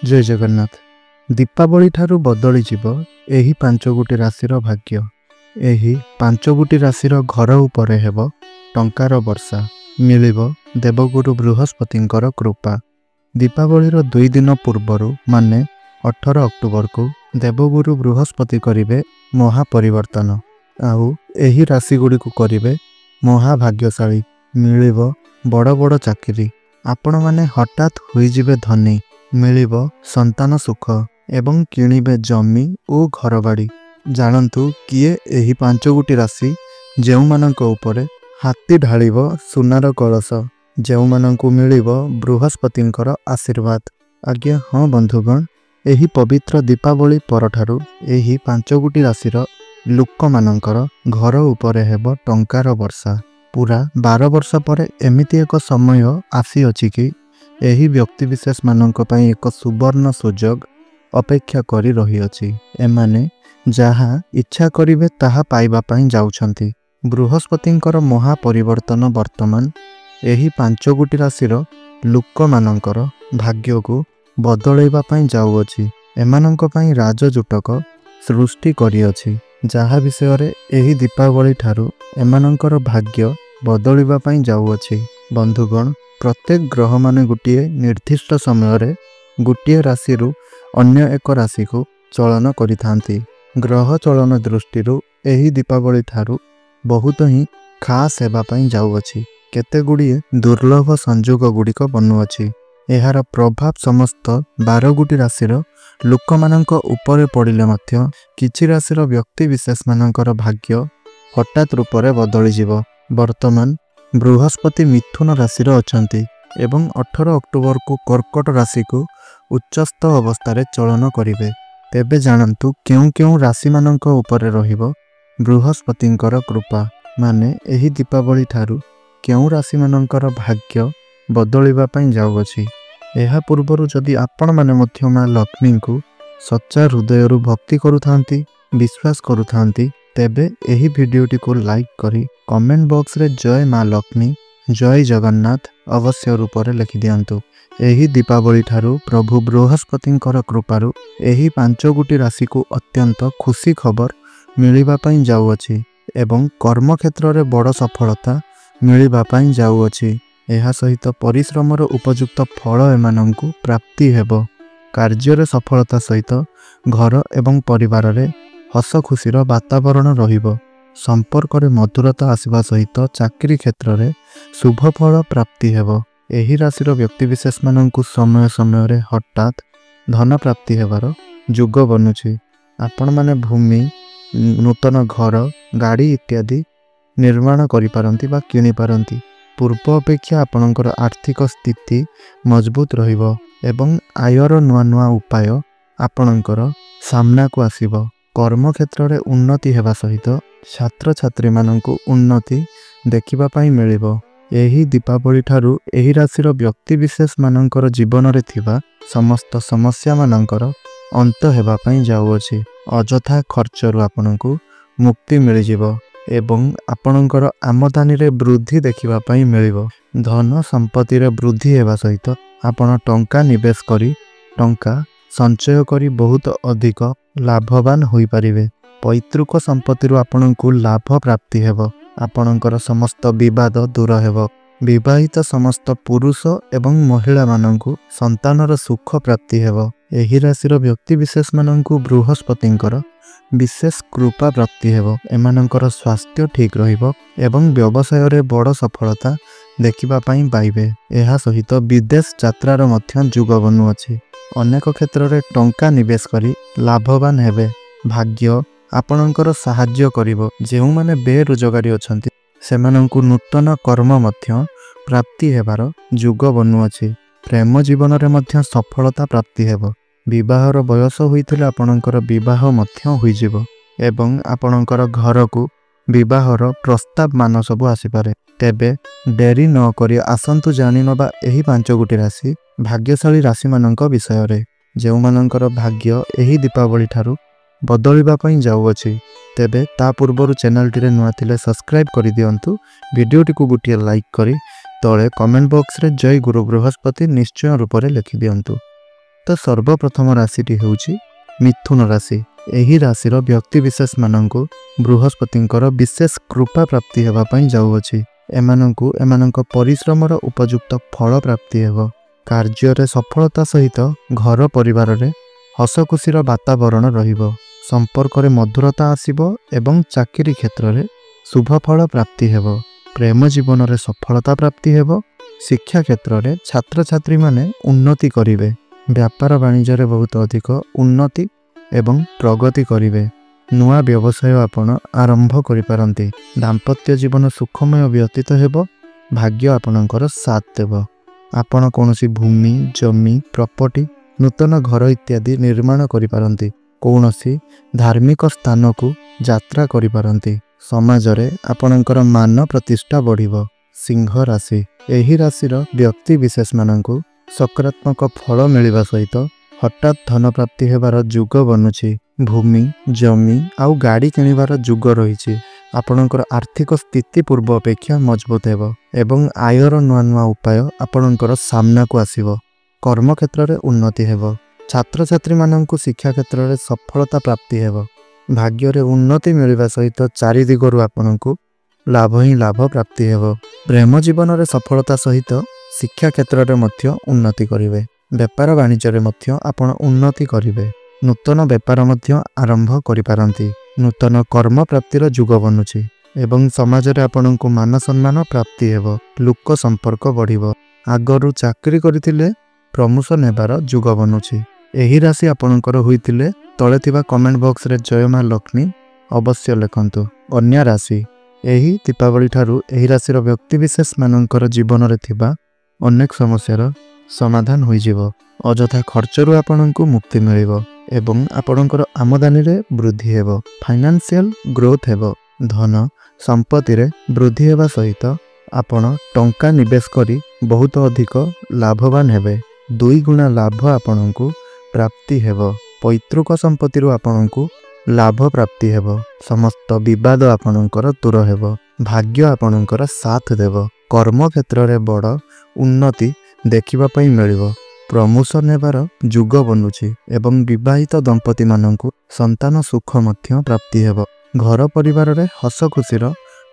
जय जगन्नाथ। दीपावली ठारू बदली जीव एही पांच गोटी राशिर भाग्य। एही पांच गोटी राशिर घर उपरे हेब टंकार वर्षा मिलिब देवगुरु बृहस्पतिंकर कृपा। दीपावलीर 2 दिन पूर्वरु माने 18 अक्टोबर को देवगुरु बृहस्पति करिवे महापरिवर्तन। आउ एही राशि गुड़ी को करिवे महाभाग्यशाली। मिलिब बड़ बड़ चाकरी। आपण माने हठात होइजिवे धनी। मिलिब संतान सुख एवं किणिबे जमी और घर बाड़ी। जानतु किए एही पांच गोटी राशि जेउ मानक उपरे हाथी ढालिब सुनार कलश, जेउ मानकु मिलिब बृहस्पतिंकर आशीर्वाद। आज्ञा हाँ बंधुगण, एही पवित्र दीपावली परठारु एही पांच गोटी राशिर लोक मानकर घर उपरे हेब टंकार वर्षा। पूरा 12 वर्ष पर एमिति एक समय आसी अछि कि एही व्यक्ति विशेष मानक पई एक सुवर्ण सुजोग अपेक्षा करी रही अछि। एमाने जहा इच्छा करिवे ताहा पाइबा पई जाउछंती। बृहस्पतिंकर महापरिवर्तन वर्तमान एही पांच गोटी राशिर लोक मानकर भाग्य को बदलैबा पई जाउअछि। एमानक पई राजजुटक सृष्टि करी अछि, जहा विषय रे एही दीपावली ठारू एमानकर भाग्य बदलैबा पई जाउअछि। बंधुगण, प्रत्येक ग्रह माने गोटे निर्दिष्ट समय रे गोटे राशि रु अन्य एक राशि को चलन करिथांती। ग्रह चलन दृष्टि एही दीपावली ठारू बहुत ही खास हेबा पई जाउअछि। केते गुड़िए दुर्लभ संयोग गुड़िक बनुअछि। एहार प्रभाव समस्त 12 गोटी राशिर लोक मानक उपरे पड़िले मध्य किछि राशिर व्यक्ति विशेष मानकर भाग्य हठात रूप से बदली जीव। वर्तमान बृहस्पति मिथुन राशिर अछंती एवं 18 अक्टोबर को कर्कट राशि को उच्चस्थ अवस्था चलन करिवे। तेबे जानंतु केउ केउ राशि मानक उपरे रहिबो बृहस्पतिंकर कृपा। माने एही दीपावली ठारू केउ राशि मानकर भाग्य बदलिबा पई जाउअछि। एहा पूर्वरु जदि आपण माने मध्य मां लक्ष्मी को सच्चा हृदयरु भक्ति करुथांती, विश्वास करुथांती, तेबे एही वीडियोटी को लाइक करी कमेंट बॉक्स रे जय मां लक्ष्मी जय जगन्नाथ अवश्य रूप से लिखि दियंतु। एही दीपावली ठारू प्रभु बृहस्पतिंकर कृपारु एही पांच गोटी राशि को अत्यंत खुशी खबर मिलिबा पई जाउअछि एवं कर्म क्षेत्र रे बड़ सफलता मिलिबा पई जाउअछि। एहा सहित परिश्रमर उपयुक्त फल एमानंकु प्राप्ति हेबो। कार्य रे सफलता सहित घर एवं परिवार रे हस खुशीर वातावरण रहिबो। संपर्क रे मधुरता आसिबा सहित चाकरी क्षेत्र रे शुभ फल प्राप्ति हेबो। एही राशिर व्यक्ति विशेष मानंकु समय समय रे हठात धन प्राप्ति हेबार जुग बनुछि। आपण माने भूमि, नूतन घर, गाड़ी इत्यादि निर्माण करि पारंती बा किनि पारंती। पूर्व अपेक्षा आपणकर आर्थिक स्थिति मजबूत रहिबो एवं आयर नुआ नुआ उपाय आपणकर सामना को आसिबो। कर्म क्षेत्र रे उन्नति हेबा सहित छात्र छात्री मानंकु उन्नति देखिबा पई मिलिबो। एही दीपावली ठारू एही राशिर व्यक्ति विशेष मानंकर जीवन रे थिबा समस्त समस्या मानंकर अंत हेबा पई जाउअछि। अजथा खर्चरु आपनकु मुक्ति मिलि जिवो एवं आपणकर आमदानी रे वृद्धि देखिबा पई मिलिबो। धन संपत्ति रे वृद्धि हेबा सहित आपण टंका निवेश करी टंका संचय करी बहुत अधिक लाभवान होई परिवे। पैतृक संपत्ति रु आपणकु लाभ प्राप्ति हेबो। आपणकर समस्त विवाद दूर हेबो। विवाहित समस्त पुरुष एवं महिला मानंकु संतानर सुख प्राप्ति हेबो। एही राशिर व्यक्ति विशेष मानंकु बृहस्पतिंकर विशेष कृपा प्राप्ति हेबो। एमानंकर स्वास्थ्य ठीक रहिबो एवं व्यवसाय रे बड़ सफलता देखिबा पई पाइबे। एहा सहित विदेश यात्रार मध्य जुग बनुअछि। अनेक क्षेत्र रे टंका निवेश करी लाभवान हेबे। भाग्य आपणकर साहाय्य करिवो। जेउ माने बेरोजगारी अछंती सेमानंकु नूतन कर्म मध्य प्राप्ति हेबार जुग बनुअछि। प्रेम जीवन रे मध्य सफलता प्राप्ति हेबो। विवाहर बयस होइथिले आपणकर विवाह मध्य होई जिवो एवं आपणकर घर को विवाहर प्रस्ताव मान सबु आसी पारे। तेबे डेरी न करी आसंतु जानि नबा एही पांच गोटी राशि भाग्यशाली राशि मानंक विषय रे। जेउ मानंकर भाग्य एही दीपावली ठारू बदलिबा पई जाउअछि। तेबे ता पूर्वरु चैनल टी रे नुआ थिले सब्सक्राइब करि दियंतु। वीडियो टी को गुटिया लाइक करी तळे कमेंट बॉक्स रे जय गुरु बृहस्पति निश्चय रूप से लिखि दियंतु। ତ ସର୍ବପ୍ରଥମ ରାଶିଟି ହେଉଛି ମିଥୁନ ରାଶି। ଏହି ରାଶିର ବ୍ୟକ୍ତିବିଶେଷ ମାନଙ୍କୁ ବୃହସ୍ପତିଙ୍କର ବିଶେଷ କୃପା ପ୍ରାପ୍ତି ହେବା ପାଇଁ ଯାଉଅଛି। ଏମାନଙ୍କୁ ଏମାନଙ୍କ ପରିଶ୍ରମର ଉପଯୁକ୍ତ ଫଳ ପ୍ରାପ୍ତି ହେବ। କାର୍ଯ୍ୟରେ ସଫଳତା ସହିତ ଘର ପରିବାରରେ ହସଖୁସିର ବାତାବରଣ ରହିବ। ସମ୍ପର୍କରେ ମଧୁରତା ଆସିବ ଏବଂ ଚାକିରି କ୍ଷେତ୍ରରେ ଶୁଭଫଳ ପ୍ରାପ୍ତି ହେବ। ପ୍ରେମ ଜୀବନରେ ସଫଳତା ପ୍ରାପ୍ତି ହେବ। ଶିକ୍ଷା କ୍ଷେତ୍ରରେ ଛାତ୍ରଛାତ୍ରୀମାନେ ଉନ୍ନତି କରିବେ। ବ୍ୟାପାର ବାଣିଜ୍ୟରେ ବହୁତ ଅଧିକ ଉନ୍ନତି ଏବଂ ପ୍ରଗତି କରିବେ। ନୂଆ ବ୍ୟବସାୟ ଆପଣ ଆରମ୍ଭ କରିପାରନ୍ତି। ଦାମ୍ପତ୍ୟ ଜୀବନ ସୁଖମୟ ବ୍ୟତୀତ ହେବ। ଭାଗ୍ୟ ଆପଣଙ୍କର ସାଥ ଦେବ। ଆପଣ କୌଣସି ଭୂମି, ଜମି, ପ୍ରପର୍ଟି, ନୂତନ ଘର ଇତ୍ୟାଦି ନିର୍ମାଣ କରିପାରନ୍ତି। କୌଣସି ଧାର୍ମିକ ସ୍ଥାନକୁ ଯାତ୍ରା କରିପାରନ୍ତି। ସମାଜରେ ଆପଣଙ୍କର ମାନ ପ୍ରତିଷ୍ଠା ବଢ଼ିବ। ସିଂହ ରାଶି। ଏହି ରାଶିର ବ୍ୟକ୍ତିବିଶେଷମାନଙ୍କୁ ସକାରାତ୍ମକ ଫଳ ମିଳିବା ସହିତ ହଠାତ୍ ଧନ ପ୍ରାପ୍ତି ହେବାର ଯୁଗ ବନୁଛି। ଭୂମି, ଜମି ଆଉ ଗାଡ଼ି କିଣିବାର ଯୁଗ ରହିଛି। ଆପଣଙ୍କର ଆର୍ଥିକ ସ୍ଥିତି ପୂର୍ବ ଅପେକ୍ଷା ମଜବୁତ ହେବ ଏବଂ ଆୟର ନୂଆ ନୂଆ ଉପାୟ ଆପଣଙ୍କର ସାମ୍ନାକୁ ଆସିବ। କର୍ମକ୍ଷେତ୍ରରେ ଉନ୍ନତି ହେବ। ଛାତ୍ରଛାତ୍ରୀମାନଙ୍କୁ ଶିକ୍ଷା କ୍ଷେତ୍ରରେ ସଫଳତା ପ୍ରାପ୍ତି ହେବ। ଭାଗ୍ୟରେ ଉନ୍ନତି ମିଳିବା ସହିତ ଚାରିଦିଗରୁ ଆପଣଙ୍କୁ ଲାଭ ହିଁ ଲାଭ ପ୍ରାପ୍ତି ହେବ। ପ୍ରେମ ଜୀବନରେ ସଫଳତା ସହିତ ଶିକ୍ଷା କ୍ଷେତ୍ରରେ ମଧ୍ୟ ଉନ୍ନତି କରିବେ। ବେପାର ବାଣିଜ୍ୟରେ ମଧ୍ୟ ଆପଣ ଉନ୍ନତି କରିବେ। ନୂତନ ବେପାର ମଧ୍ୟ ଆରମ୍ଭ କରିପାରନ୍ତି। ନୂତନ କର୍ମ ପ୍ରାପ୍ତିର ଯୁଗ ବନୁଛି ଏବଂ ସମାଜରେ ଆପଣଙ୍କୁ ମାନ ସମ୍ମାନ ପ୍ରାପ୍ତି ହେବ। ଲୋକ ସମ୍ପର୍କ ବଢ଼ିବ। ଆଗରୁ ଚାକିରି କରିଥିଲେ ପ୍ରମୋସନ ହେବାର ଯୁଗ ବନୁଛି। ଏହି ରାଶି ଆପଣଙ୍କର ହୋଇଥିଲେ ତଳେ ଥିବା କମେଣ୍ଟ ବକ୍ସରେ ଜୟ ମା ଲକ୍ଷ୍ମୀ ଅବଶ୍ୟ ଲେଖନ୍ତୁ। କନ୍ୟା ରାଶି। ଏହି ଦୀପାବଳି ଠାରୁ ଏହି ରାଶିର ବ୍ୟକ୍ତିବିଶେଷ ମାନଙ୍କର ଜୀବନରେ ଥିବା ଅନେକ ସମସ୍ୟାର ସମାଧାନ ହୋଇଯିବ। ଅଯଥା ଖର୍ଚ୍ଚରୁ ଆପଣଙ୍କୁ ମୁକ୍ତି ମିଳିବ ଏବଂ ଆପଣଙ୍କର ଆମଦାନୀରେ ବୃଦ୍ଧି ହେବ। ଫାଇନାନ୍ସିଆଲ ଗ୍ରୋଥ ହେବ। ଧନ ସମ୍ପତ୍ତିରେ ବୃଦ୍ଧି ହେବା ସହିତ ଆପଣ ଟଙ୍କା ନିବେଶ କରି ବହୁତ ଅଧିକ ଲାଭବାନ ହେବେ। 2 ଗୁଣା ଲାଭ ଆପଣଙ୍କୁ ପ୍ରାପ୍ତି ହେବ। ପୈତୃକ ସମ୍ପତ୍ତିରୁ ଆପଣଙ୍କୁ ଲାଭ ପ୍ରାପ୍ତି ହେବ। ସମସ୍ତ ବିବାଦ ଆପଣଙ୍କର ଦୂର ହେବ। ଭାଗ୍ୟ ଆପଣଙ୍କର ସାଥ ଦେବ। କର୍ମକ୍ଷେତ୍ରରେ ବଡ଼ ଉନ୍ନତି ଦେଖିବା ପାଇଁ ମିଳିବ। ପ୍ରମୋସନ ହେବାର ଯୁଗ ବନୁଛି ଏବଂ ବିବାହିତ ଦମ୍ପତିମାନଙ୍କୁ ସନ୍ତାନ ସୁଖ ମଧ୍ୟ ପ୍ରାପ୍ତି ହେବ। ଘର ପରିବାରରେ ହସ ଖୁସିର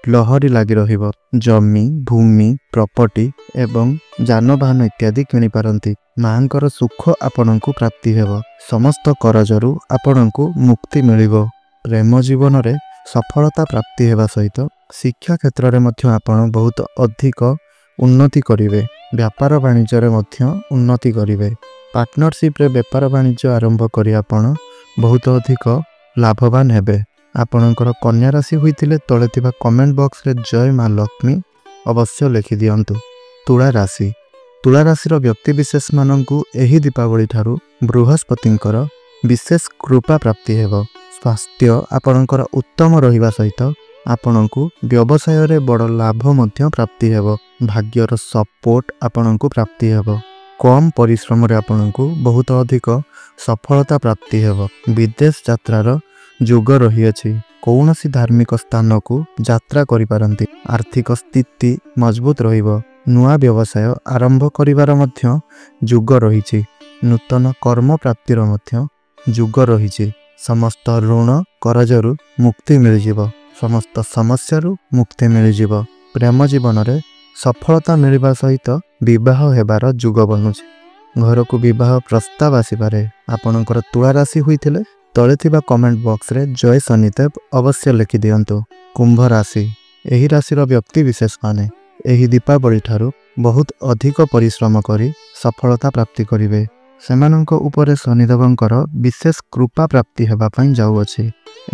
ଲହରୀ ଲାଗି ରହିବ। ଜମି, ଭୂମି, ପ୍ରପର୍ଟି ଏବଂ ଯାନବାହନ ଇତ୍ୟାଦି କିଣିପାରନ୍ତି। ମାଙ୍କର ସୁଖ ଆପଣଙ୍କୁ ପ୍ରାପ୍ତି ହେବ। ସମସ୍ତ କରଜରୁ ଆପଣଙ୍କୁ ମୁକ୍ତି ମିଳିବ। ପ୍ରେମ ଜୀବନରେ ସଫଳତା ପ୍ରାପ୍ତି ହେବା ସହିତ ଶିକ୍ଷା କ୍ଷେତ୍ରରେ ମଧ୍ୟ ଆପଣ ବହୁତ ଅଧିକ ଉନ୍ନତି କରିବେ। ବ୍ୟାପାର ବାଣିଜ୍ୟରେ ମଧ୍ୟ ଉନ୍ନତି କରିବେ। ପାର୍ଟନରସିପ୍ରେ ବେପାର ବାଣିଜ୍ୟ ଆରମ୍ଭ କରି ଆପଣ ବହୁତ ଅଧିକ ଲାଭବାନ ହେବେ। ଆପଣଙ୍କର କନ୍ୟା ରାଶି ହୋଇଥିଲେ ତଳେ ଥିବା କମେଣ୍ଟ ବକ୍ସରେ ଜୟ ମା ଲକ୍ଷ୍ମୀ ଅବଶ୍ୟ ଲେଖିଦିଅନ୍ତୁ। ତୁଳା ରାଶି। ତୁଳା ରାଶିର ବ୍ୟକ୍ତିବିଶେଷମାନଙ୍କୁ ଏହି ଦୀପାବଳି ଠାରୁ ବୃହସ୍ପତିଙ୍କର ବିଶେଷ କୃପା ପ୍ରାପ୍ତି ହେବ। ସ୍ୱାସ୍ଥ୍ୟ ଆପଣଙ୍କର ଉତ୍ତମ ରହିବା ସହିତ ଆପଣଙ୍କୁ ବ୍ୟବସାୟରେ ବଡ଼ ଲାଭ ମଧ୍ୟ ପ୍ରାପ୍ତି ହେବ। ଭାଗ୍ୟର ସପୋର୍ଟ ଆପଣଙ୍କୁ ପ୍ରାପ୍ତି ହେବ। କମ୍ ପରିଶ୍ରମରେ ଆପଣଙ୍କୁ ବହୁତ ଅଧିକ ସଫଳତା ପ୍ରାପ୍ତି ହେବ। ବିଦେଶ ଯାତ୍ରାର ଯୁଗ ରହିଅଛି। କୌଣସି ଧାର୍ମିକ ସ୍ଥାନକୁ ଯାତ୍ରା କରିପାରନ୍ତି। ଆର୍ଥିକ ସ୍ଥିତି ମଜବୁତ ରହିବ। ନୂଆ ବ୍ୟବସାୟ ଆରମ୍ଭ କରିବାର ମଧ୍ୟ ଯୁଗ ରହିଛି। ନୂତନ କର୍ମ ପ୍ରାପ୍ତିର ମଧ୍ୟ ଯୁଗ ରହିଛି। ସମସ୍ତ ଋଣ କରଜରୁ ମୁକ୍ତି ମିଳିଯିବ। ସମସ୍ତ ସମସ୍ୟାରୁ ମୁକ୍ତି ମିଳିଯିବ। ପ୍ରେମ ଜୀବନରେ ସଫଳତା ମିଳିବା ସହିତ ବିବାହ ହେବାର ଯୁଗ ବନୁଛି। ଘରକୁ ବିବାହ ପ୍ରସ୍ତାବ ଆସିପାରେ। ଆପଣଙ୍କର ତୁଳା ରାଶି ହୋଇଥିଲେ ତଳେ ଥିବା କମେଣ୍ଟ ବକ୍ସରେ ଜୟ ଶନିଦେବ ଅବଶ୍ୟ ଲେଖିଦିଅନ୍ତୁ। କୁମ୍ଭ ରାଶି। ଏହି ରାଶିର ବ୍ୟକ୍ତିବିଶେଷମାନେ ଏହି ଦୀପାବଳି ଠାରୁ ବହୁତ ଅଧିକ ପରିଶ୍ରମ କରି ସଫଳତା ପ୍ରାପ୍ତି କରିବେ। ସେମାନଙ୍କ ଉପରେ ଶନିଦେବଙ୍କର ବିଶେଷ କୃପା ପ୍ରାପ୍ତି ହେବା ପାଇଁ ଯାଉଅଛି।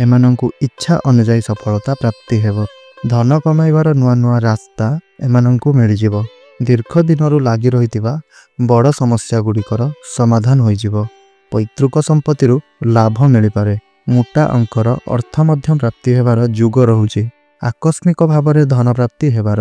ଏମାନଙ୍କୁ ଇଚ୍ଛା ଅନୁଯାୟୀ ସଫଳତା ପ୍ରାପ୍ତି ହେବ। ଧନ କମାଇବାର ନୂଆ ନୂଆ ରାସ୍ତା ଏମାନଙ୍କୁ ମିଳିଯିବ। ଦୀର୍ଘ ଦିନରୁ ଲାଗି ରହିଥିବା ବଡ଼ ସମସ୍ୟା ଗୁଡ଼ିକର ସମାଧାନ ହୋଇଯିବ। ପୈତୃକ ସମ୍ପତ୍ତିରୁ ଲାଭ ମିଳିପାରେ। ମୋଟା ଅଙ୍କର ଅର୍ଥ ମଧ୍ୟ ପ୍ରାପ୍ତି ହେବାର ଯୁଗ ରହୁଛି। ଆକସ୍ମିକ ଭାବରେ ଧନ ପ୍ରାପ୍ତି ହେବାର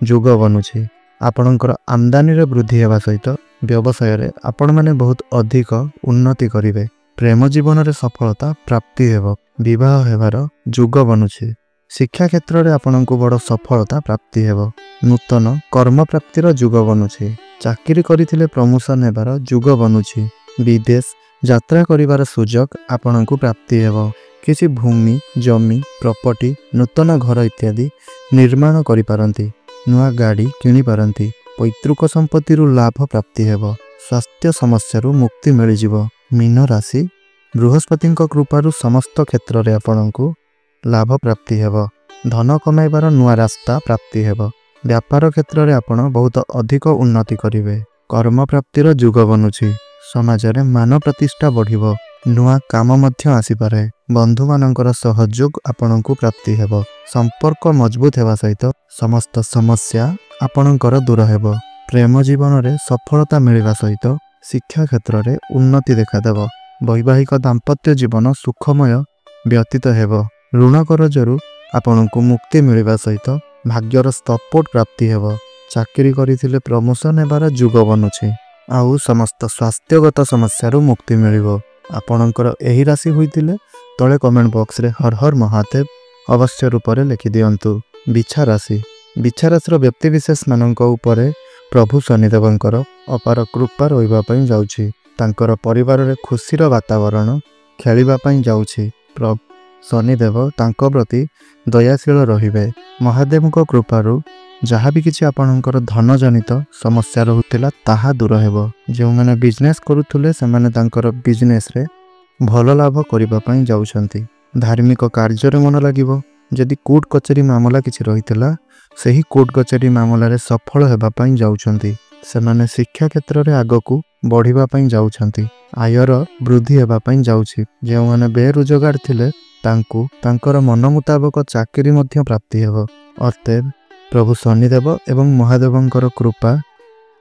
ଯୁଗ ବନୁଛି। ଆପଣଙ୍କର ଆମଦାନୀରେ ବୃଦ୍ଧି ହେବା ସହିତ ବ୍ୟବସାୟରେ ଆପଣମାନେ ବହୁତ ଅଧିକ ଉନ୍ନତି କରିବେ। ପ୍ରେମ ଜୀବନରେ ସଫଳତା ପ୍ରାପ୍ତି ହେବ। ବିବାହ ହେବାର ଯୁଗ ବନୁଛି। ଶିକ୍ଷା କ୍ଷେତ୍ରରେ ଆପଣଙ୍କୁ ବଡ଼ ସଫଳତା ପ୍ରାପ୍ତି ହେବ। ନୂତନ କର୍ମ ପ୍ରାପ୍ତିର ଯୁଗ ବନୁଛି। ଚାକିରି କରିଥିଲେ ପ୍ରମୋସନ ହେବାର ଯୁଗ ବନୁଛି। विदेश यात्रा करिवार सुजोग आपणकु प्राप्ति हेबो। किछि भूमि जमी प्रॉपर्टी नूतन घर इत्यादि निर्माण करि पारंती। नुआ गाड़ी किनि पारंती। पैतृक संपत्ति लाभ प्राप्ति हेबो। स्वास्थ्य समस्या मुक्ति मिल जिवो। मीन राशि बृहस्पति कृपारु समस्त क्षेत्र में आपणकु लाभ प्राप्ति हेबो। धन कमाइबार नुआ रास्ता प्राप्ति हेबो। व्यापार क्षेत्र में आपण बहुत अधिक उन्नति करिवे। कर्म प्राप्तिर जुग बनुछि। समाज रे मान प्रतिष्ठा बढ़िबो। नुआ काम मध्य आसीपारे। बंधु मानकर सहयोग आपणकु प्राप्ति हेबो। संपर्क मजबूत हेबा सहित समस्त समस्या आपणकर दूर हेबो। प्रेम जीवन रे सफलता मिलवा सहित शिक्षा क्षेत्र में उन्नति देखादेव। वैवाहिक दाम्पत्य जीवन सुखमय व्यतीत हेबो। ऋण करजरु आपणकु मुक्ति मिलवा सहित भाग्यर सपोर्ट प्राप्ति हेबो। चाकरी करिथिले प्रमोशन हेबार जुग बनुछि। आउ समस्त स्वास्थ्यगत समस्या मुक्ति मिलिबो। आपणकर एही राशि होइतिले तळे कमेंट बॉक्स रे हर हर महादेव अवश्य रूप में लिखि दियंतु। बिछा राशि व्यक्ति विशेष मानक उपरे प्रभु शनिदेवंकर अपार कृपा रहिबा पई जाउछि। तांकर परिवार रे खुशीर वातावरण खेलिबा पई जाउछि। प्रभु शनिदेव तांको प्रति दयाशील रहिबे। महादेवଙ୍କ कृपारु जहाँ भी किसी आपणकर धन जनित समस्या रहुतिला ताहा दूर हेबो। जो माने बिजनेस करुथुले से माने तांकर बिजनेस रे भल लाभ करिबा पई जाउछंती। धार्मिक कार्य रे मन लागिबो। जदि कोर्ट कचेरी मामला किछि रहितला सही कोर्ट कचेरी मामला रे सफल हेबा पई जाउछंती। से माने शिक्षा क्षेत्र रे आगकू बढ़िबा पई जाउछंती। आयर वृद्धि हेबा पई जाउछि। जे माने बेरोजगार थिले तांकू तांकर मन मुताबक चाकरी मध्य प्राप्ति हेबो। अतएव प्रभु शनिदेव एवं महादेवंकर कृपा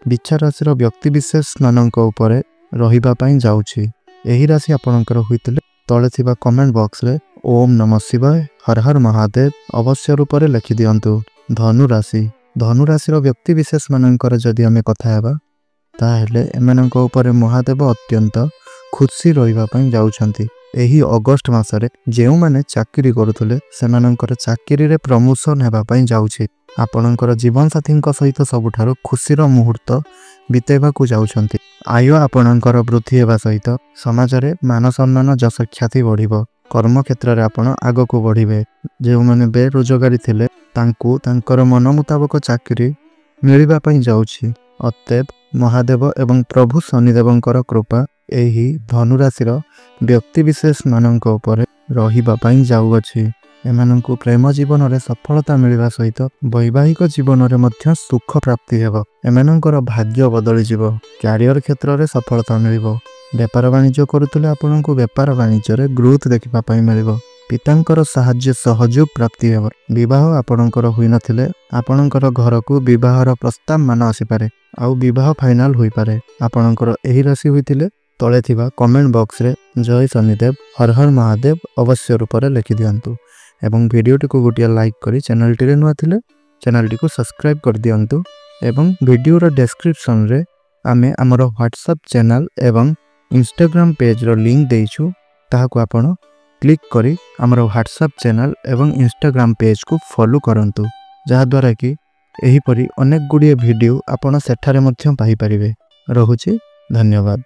बिछा राशि व्यक्ति विशेष मानक उपरे रहिबा पई जाउछि। एही राशि आपणकर होइतिले तळे थिबा कमेंट बॉक्स रे ओम नमः शिवाय हर हर महादेव अवश्य रूप में लिखि दियंतु। धनु राशि व्यक्ति विशेष मानकर जदि आमे कथा हेबा ताहेले एमानक उपरे महादेव अत्यंत खुशी रहिबा पई जाउछंती। एही अगस्त मासरे जेउ माने चाकरी करुथुले सेमानकर चाकरी रे प्रमोशन हेबा पई जाउछि। आपणकर जीवन साथी सहित सबुठारु खुशीर मुहूर्त बितेबाकू जाउछंती। आय आपणकर वृद्धि हेबा सहित समाज रे मान सम्मान जस ख्याति बढ़िबो। कर्म क्षेत्र में आपण आगकू बढ़िबे। जो माने बेरोजगारी थिले तांकू तांकर मन मुताबक चाकरी मिलिबा पई जाउछि। अतएव महादेव एवं प्रभु शनिदेवंकर कृपा एही धनु राशि व्यक्ति विशेष मानक उपरे रहिबा पई जाउअछि। एमानंकु प्रेम जीवन रे सफलता मिलवा सहित वैवाहिक जीवन रे मध्य सुख प्राप्ति हेबो। एमानंकर भाग्य बदली जिवो। कैरियर क्षेत्र रे सफलता मिलिबो। व्यापार वाणिज्य करुतले आपनंकु व्यापार वाणिज्य रे ग्रोथ देखिबा पई मिलिबो। पितांकर साहाय्य सहयोग प्राप्ति हेबो। विवाह आपनंकर होई नथिले आपनंकर घर को विवाहर प्रस्ताव मान आसी पारे। आउ विवाह फाइनल होई पारे। आपनंकर एही राशि होइतिले तळे थिबा कमेंट बॉक्स रे जय शनिदेव हर हर महादेव अवश्य रूप में लिखि दियंतु। एवं वीडियोटी को गोटे लाइक करी चैनल टी नुआ थिले चैनल टी को सब्सक्राइब कर दियंतु। एवं वीडियोर डिस्क्रिप्शन रे आमे हमर व्हाट्सएप चैनल एवं इंस्टाग्राम पेज रो लिंक देइछु। ताहाको आपण क्लिक करी हमर व्हाट्सएप चैनल एवं इंस्टाग्राम पेज को फॉलो करंतु। जहा द्वारा कि एही परी अनेक गुडिये वीडियो आपण सेठारे मध्यम पाई परिबे। रहुछि धन्यवाद।